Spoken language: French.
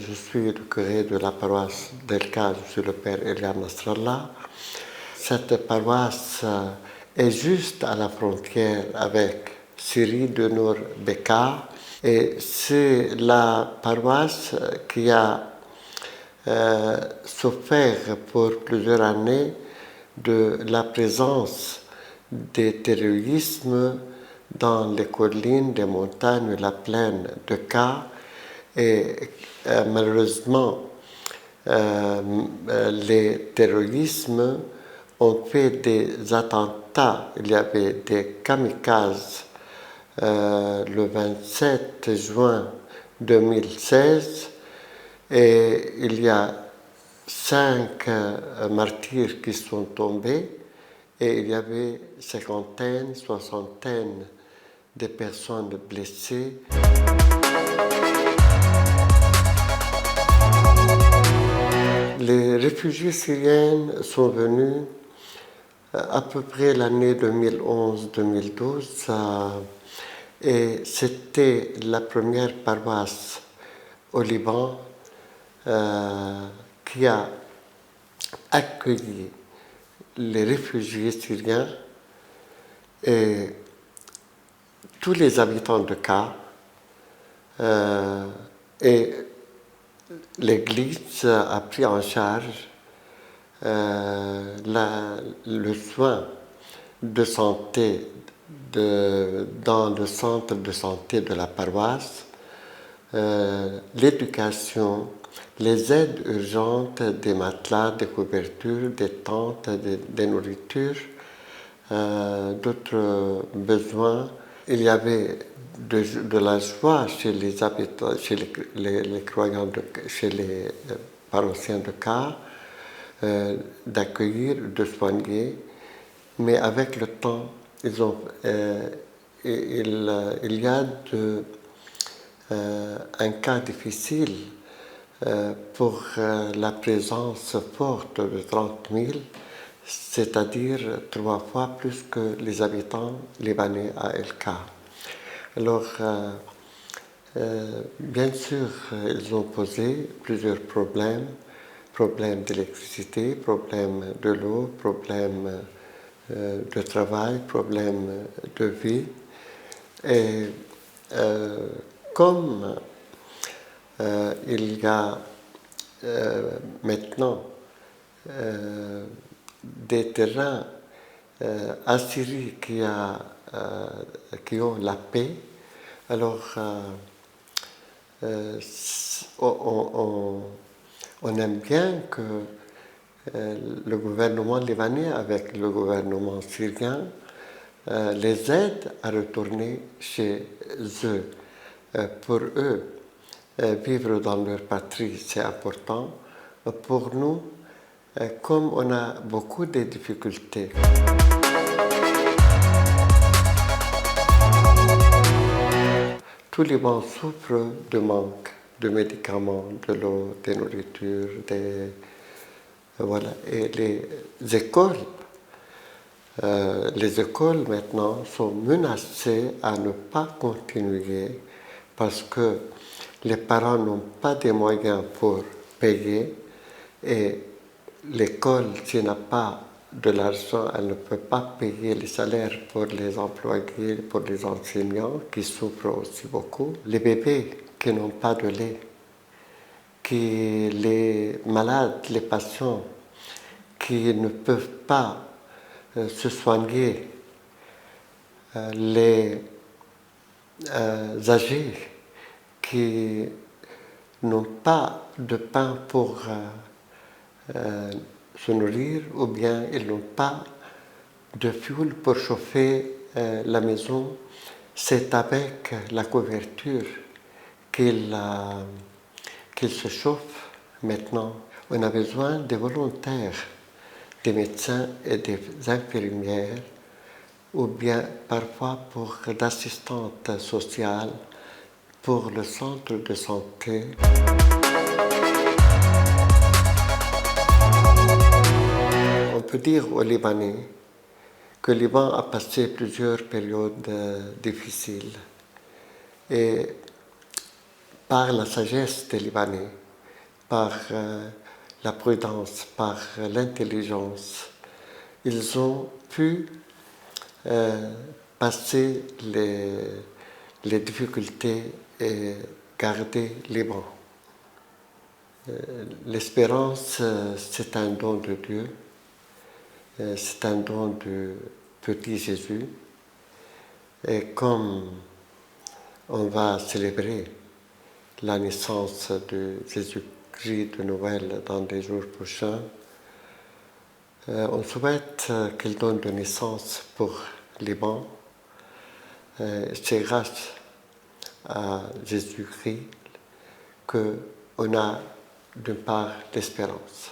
Je suis le curé de la paroisse d'Elka, je suis le père Elian Nasrallah. Cette paroisse est juste à la frontière avec Syrie de Nour-Beka et c'est la paroisse qui a souffert pour plusieurs années de la présence des terrorismes dans les collines, les montagnes, la plaine de Ka. Et malheureusement, les terrorismes ont fait des attentats. Il y avait des kamikazes le 27 juin 2016 et il y a 5 martyrs qui sont tombés et il y avait cinquantaine, soixantaine de personnes blessées. Les réfugiés syriens sont venus à peu près l'année 2011-2012 et c'était la première paroisse au Liban qui a accueilli les réfugiés syriens et tous les habitants de Ka et l'Église a pris en charge le soin de santé dans le centre de santé de la paroisse, l'éducation, les aides urgentes, des matelas, des couvertures, des tentes, des nourritures, d'autres besoins. Il y avait de la joie chez les habitants, chez les croyants, chez les paroissiens de Ka, d'accueillir, de soigner, mais avec le temps, il y a un cas difficile pour la présence forte de 30 000, c'est-à-dire 3 fois plus que les habitants libanais à Elka. Alors, bien sûr, ils ont posé plusieurs problèmes d'électricité, problèmes de l'eau, problèmes de travail, problèmes de vie. Et comme il y a maintenant des terrains à Syrie qui ont la paix, alors on aime bien que le gouvernement libanais avec le gouvernement syrien les aide à retourner chez eux. Pour eux, vivre dans leur patrie, c'est important. Pour nous, comme on a beaucoup de difficultés, tout le Liban souffre de manque de médicaments, de l'eau, de nourriture, voilà. Et les écoles maintenant sont menacées à ne pas continuer parce que les parents n'ont pas de moyens pour payer et l'école, s'il n'a pas de l'argent, elle ne peut pas payer les salaires pour les employés, pour les enseignants qui souffrent aussi beaucoup. Les bébés qui n'ont pas de lait, les malades, les patients qui ne peuvent pas se soigner, les âgés qui n'ont pas de pain pour se nourrir ou bien ils n'ont pas de fioul pour chauffer la maison. C'est avec la couverture qu'ils se chauffent maintenant. On a besoin des volontaires, des médecins et des infirmières ou bien parfois pour d'assistantes sociales pour le centre de santé. On peut dire aux Libanais que le Liban a passé plusieurs périodes difficiles et par la sagesse des Libanais, par la prudence, par l'intelligence, ils ont pu passer les difficultés et garder les bons. L'espérance, c'est un don de Dieu, c'est un don du petit Jésus. Et comme on va célébrer la naissance de Jésus-Christ de Noël dans les jours prochains, on souhaite qu'il donne de naissance pour les bons. C'est grâce à Jésus-Christ qu'on a d'une part l'espérance.